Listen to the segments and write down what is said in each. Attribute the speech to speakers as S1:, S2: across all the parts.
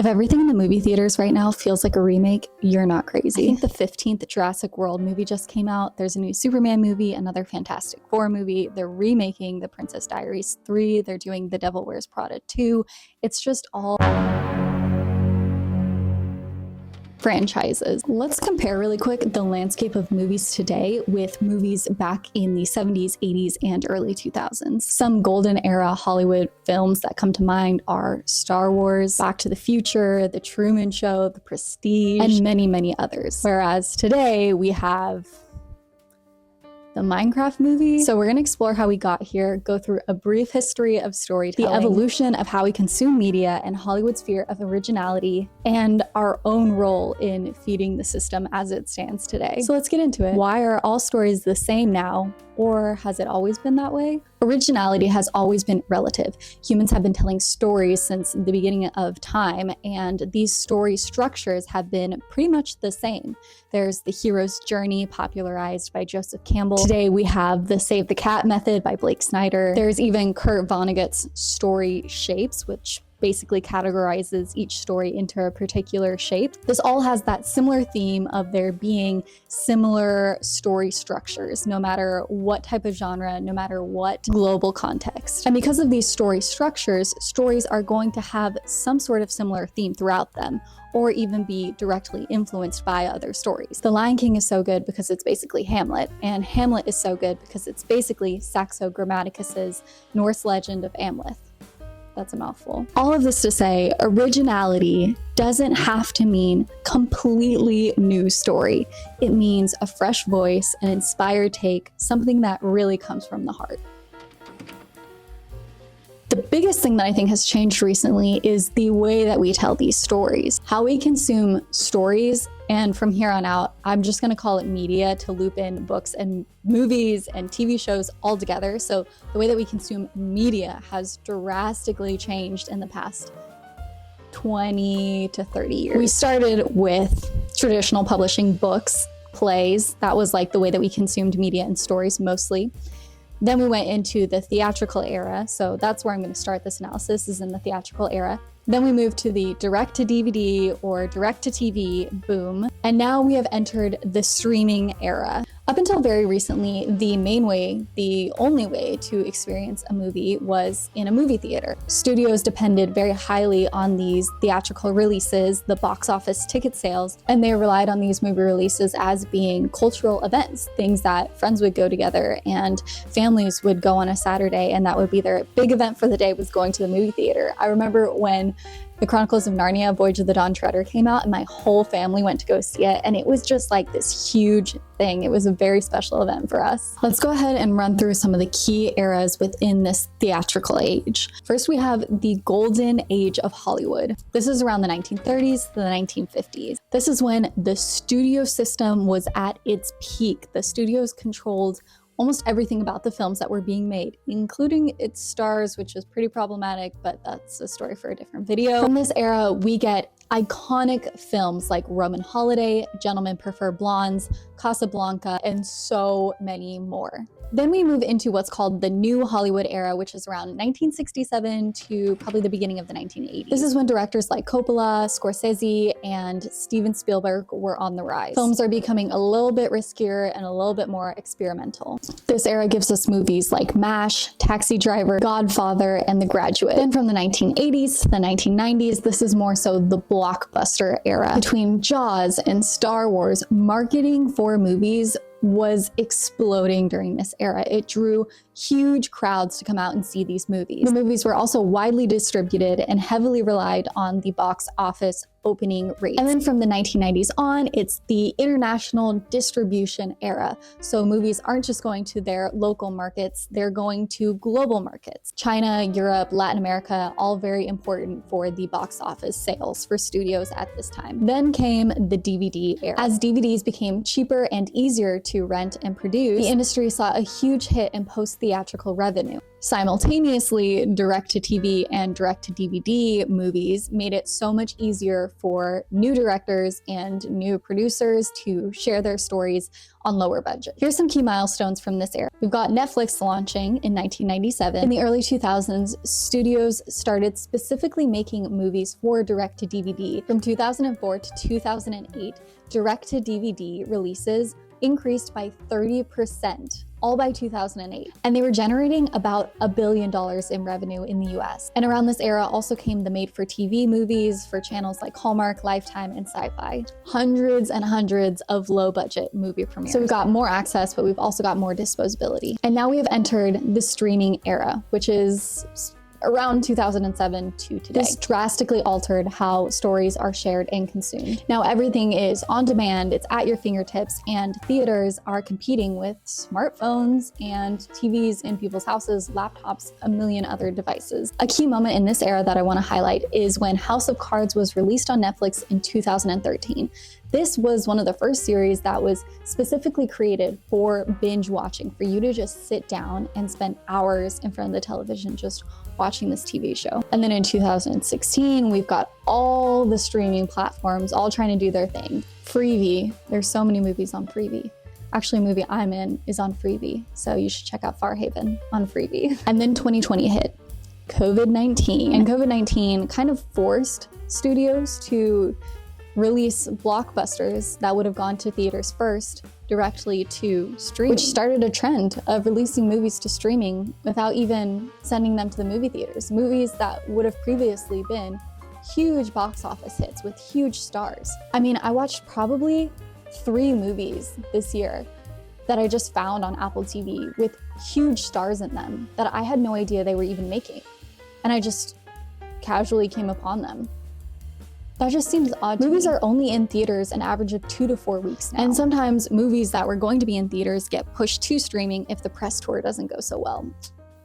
S1: If everything in the movie theaters right now feels like a remake, you're not crazy. I think the 15th Jurassic World movie just came out. There's a new Superman movie, another Fantastic Four movie. They're remaking The Princess Diaries 3. They're doing The Devil Wears Prada 2. It's just all franchises. Let's compare really quick the landscape of movies today with movies back in the 70s, 80s, and early 2000s. Some golden era Hollywood films that come to mind are Star Wars, Back to the Future, The Truman Show, The Prestige, and many, many others. Whereas today we have the Minecraft movie. So we're going to explore how we got here, go through a brief history of storytelling, the evolution of how we consume media, and Hollywood's fear of originality, and our own role in feeding the system as it stands today. So let's get into it. Why are all stories the same now? Or has it always been that way? Originality has always been relative. Humans have been telling stories since the beginning of time, and these story structures have been pretty much the same. There's the hero's journey, popularized by Joseph Campbell. Today we have the Save the Cat method by Blake Snyder. There's even Kurt Vonnegut's story shapes, which basically categorizes each story into a particular shape. This all has that similar theme of there being similar story structures, no matter what type of genre, no matter what global context. And because of these story structures, stories are going to have some sort of similar theme throughout them, or even be directly influenced by other stories. The Lion King is so good because it's basically Hamlet, and Hamlet is so good because it's basically Saxo Grammaticus's Norse legend of Amleth. That's a mouthful. All of this to say, originality doesn't have to mean completely new story. It means a fresh voice, an inspired take, something that really comes from the heart. The biggest thing that I think has changed recently is the way that we tell these stories, how we consume stories. And from here on out, I'm just going to call it media to loop in books and movies and TV shows all together. So the way that we consume media has drastically changed in the past 20 to 30 years. We started with traditional publishing, books, plays. That was like the way that we consumed media and stories mostly. Then we went into the theatrical era. So that's where I'm going to start this analysis, is in the theatrical era. Then we moved to the direct-to-DVD or direct-to-TV boom. And now we have entered the streaming era. Up until very recently, the main way, the only way to experience a movie was in a movie theater. Studios depended very highly on these theatrical releases, the box office ticket sales, and they relied on these movie releases as being cultural events, things that friends would go together and families would go on a Saturday, and that would be their big event for the day, was going to the movie theater. I remember when The Chronicles of Narnia, Voyage of the Dawn Treader came out, and my whole family went to go see it, and it was just like this huge thing. It was a very special event for us. Let's go ahead and run through some of the key eras within this theatrical age. First, we have the golden age of Hollywood. This is around the 1930s to the 1950s. This is when the studio system was at its peak. The studios controlled almost everything about the films that were being made, including its stars, which is pretty problematic, but that's a story for a different video. From this era, we get iconic films like Roman Holiday, Gentlemen Prefer Blondes, Casablanca, and so many more. Then we move into what's called the New Hollywood era, which is around 1967 to probably the beginning of the 1980s. This is when directors like Coppola, Scorsese, and Steven Spielberg were on the rise. Films are becoming a little bit riskier and a little bit more experimental. This era gives us movies like MASH, Taxi Driver, Godfather, and The Graduate. Then from the 1980s to the 1990s, this is more so the blockbuster era. Between Jaws and Star Wars, marketing for movies was exploding during this era. It drew huge crowds to come out and see these movies. The movies were also widely distributed and heavily relied on the box office opening rates. And then from the 1990s on, it's the international distribution era. So movies aren't just going to their local markets, they're going to global markets. China, Europe, Latin America, all very important for the box office sales for studios at this time. Then came the DVD era. As DVDs became cheaper and easier to rent and produce, the industry saw a huge hit in post-theatrical revenue. Simultaneously, direct-to-TV and direct-to-DVD movies made it so much easier for new directors and new producers to share their stories on lower budget. Here's some key milestones from this era. We've got Netflix launching in 1997. In the early 2000s, studios started specifically making movies for direct-to-DVD. From 2004 to 2008, direct-to-DVD releases increased by 30%, all by 2008. And they were generating about $1 billion in revenue in the US. And around this era also came the made-for-TV movies for channels like Hallmark, Lifetime, and Sci-Fi. Hundreds and hundreds of low-budget movie premieres. So we've got more access, but we've also got more disposability. And now we have entered the streaming era, which is around 2007 to today. This drastically altered how stories are shared and consumed. Now everything is on demand, it's at your fingertips, and theaters are competing with smartphones and TVs in people's houses, laptops, a million other devices. A key moment in this era that I want to highlight is when House of Cards was released on Netflix in 2013. This was one of the first series that was specifically created for binge watching, for you to just sit down and spend hours in front of the television just watching this TV show. And then in 2016, we've got all the streaming platforms all trying to do their thing. Freevee, there's so many movies on Freevee. Actually, a movie I'm in is on Freevee, so you should check out Farhaven on Freevee. And then 2020 hit, COVID-19. And COVID-19 kind of forced studios to release blockbusters that would have gone to theaters first directly to streaming, which started a trend of releasing movies to streaming without even sending them to the movie theaters. Movies that would have previously been huge box office hits with huge stars. I mean, I watched probably 3 movies this year that I just found on Apple TV with huge stars in them that I had no idea they were even making. And I just casually came upon them. That just seems odd to me. Movies are only in theaters an average of 2 to 4 weeks now. And sometimes movies that were going to be in theaters get pushed to streaming if the press tour doesn't go so well.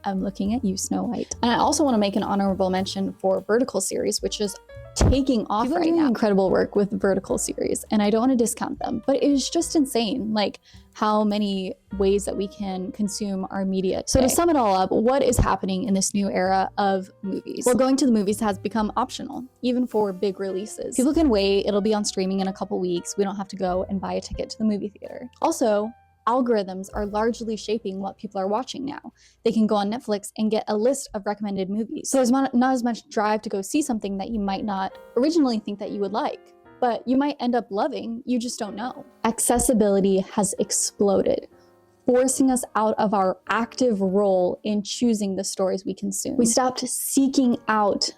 S1: I'm looking at you, Snow White. And I also want to make an honorable mention for Vertical series, which is taking off right now. People are doing incredible work with Vertical series, and I don't want to discount them, but it is just insane, like how many ways that we can consume our media today. So to sum it all up, what is happening in this new era of movies? Well, going to the movies has become optional, even for big releases. People can wait, it'll be on streaming in a couple weeks. We don't have to go and buy a ticket to the movie theater. Also, algorithms are largely shaping what people are watching now. They can go on Netflix and get a list of recommended movies. So there's not as much drive to go see something that you might not originally think that you would like, but you might end up loving, you just don't know. Accessibility has exploded, forcing us out of our active role in choosing the stories we consume. We stopped seeking out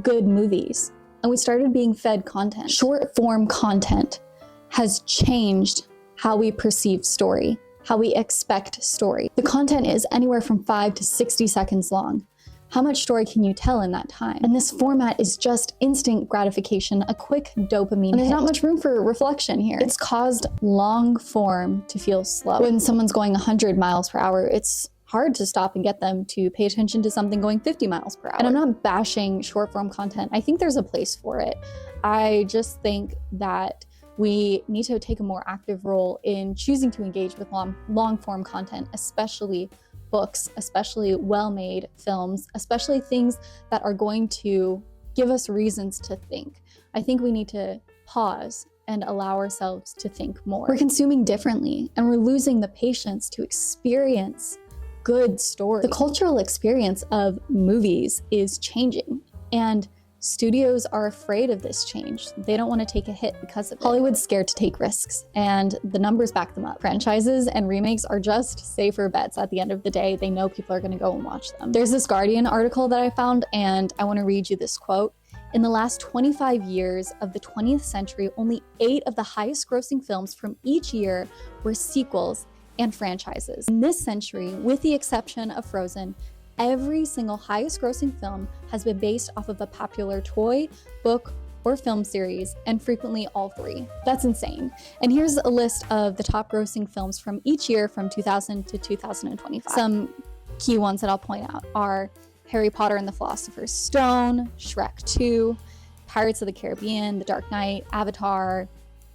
S1: good movies, and we started being fed content. Short form content has changed how we perceive story, how we expect story. The content is anywhere from 5 to 60 seconds long. How much story can you tell in that time? And this format is just instant gratification, a quick dopamine hit. There's not much room for reflection here. It's caused long form to feel slow. When someone's going 100 miles per hour, it's hard to stop and get them to pay attention to something going 50 miles per hour. And I'm not bashing short form content. I think there's a place for it. I just think that we need to take a more active role in choosing to engage with long form content, especially books, especially well-made films, especially things that are going to give us reasons to think. I think we need to pause and allow ourselves to think more. We're consuming differently, and we're losing the patience to experience good stories. The cultural experience of movies is changing, and studios are afraid of this change. They don't want to take a hit because of it. Hollywood's scared to take risks, and the numbers back them up. Franchises and remakes are just safer bets at the end of the day. They know people are going to go and watch them. There's this Guardian article that I found, and I want to read you this quote. In the last 25 years of the 20th century, only 8 of the highest grossing films from each year were sequels and franchises. In this century, with the exception of Frozen, every single highest grossing film has been based off of a popular toy, book, or film series, and frequently all 3. That's insane. And here's a list of the top grossing films from each year from 2000 to 2025. Some key ones that I'll point out are Harry Potter and the Philosopher's Stone, Shrek 2, Pirates of the Caribbean, The Dark Knight, Avatar,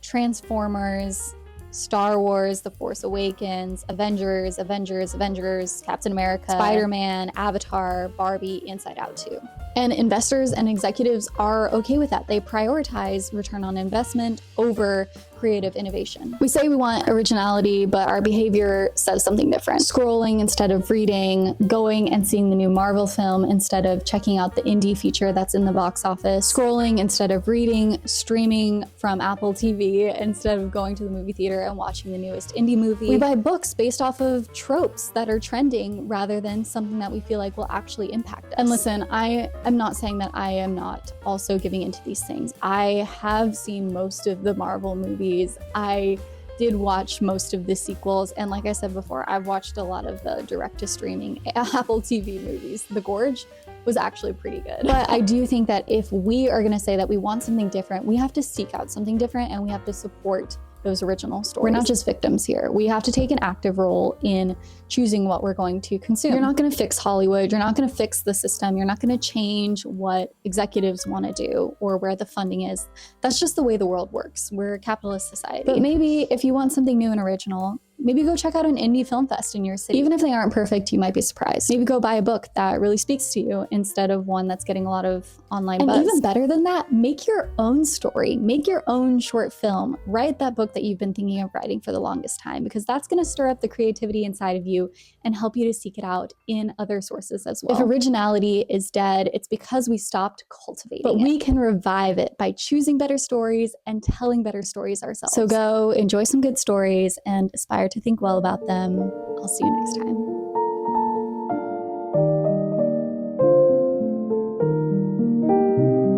S1: Transformers, Star Wars, The Force Awakens, Avengers, Captain America, Spider-Man, Avatar, Barbie, Inside Out 2. And investors and executives are okay with that. They prioritize return on investment over creative innovation. We say we want originality, but our behavior says something different. Scrolling instead of reading, going and seeing the new Marvel film instead of checking out the indie feature that's in the box office, scrolling instead of reading, streaming from Apple TV instead of going to the movie theater and watching the newest indie movie. We buy books based off of tropes that are trending rather than something that we feel like will actually impact us. And listen, I'm not saying that I am not also giving into these things. I have seen most of the Marvel movies. I did watch most of the sequels, and like I said before, I've watched a lot of the direct-to-streaming Apple TV movies. The Gorge was actually pretty good. But I do think that if we are going to say that we want something different, we have to seek out something different, and we have to support those original stories. We're not just victims here. We have to take an active role in choosing what we're going to consume. You're not going to fix Hollywood. You're not going to fix the system. You're not going to change what executives want to do or where the funding is. That's just the way the world works. We're a capitalist society. But maybe if you want something new and original, maybe go check out an indie film fest in your city. Even if they aren't perfect, you might be surprised. Maybe go buy a book that really speaks to you instead of one that's getting a lot of online buzz. And even better than that, make your own story. Make your own short film. Write that book that you've been thinking of writing for the longest time, because that's going to stir up the creativity inside of you and help you to seek it out in other sources as well. If originality is dead, it's because we stopped cultivating it. But we can revive it by choosing better stories and telling better stories ourselves. So go enjoy some good stories and aspire to think well about them. I'll see you next time.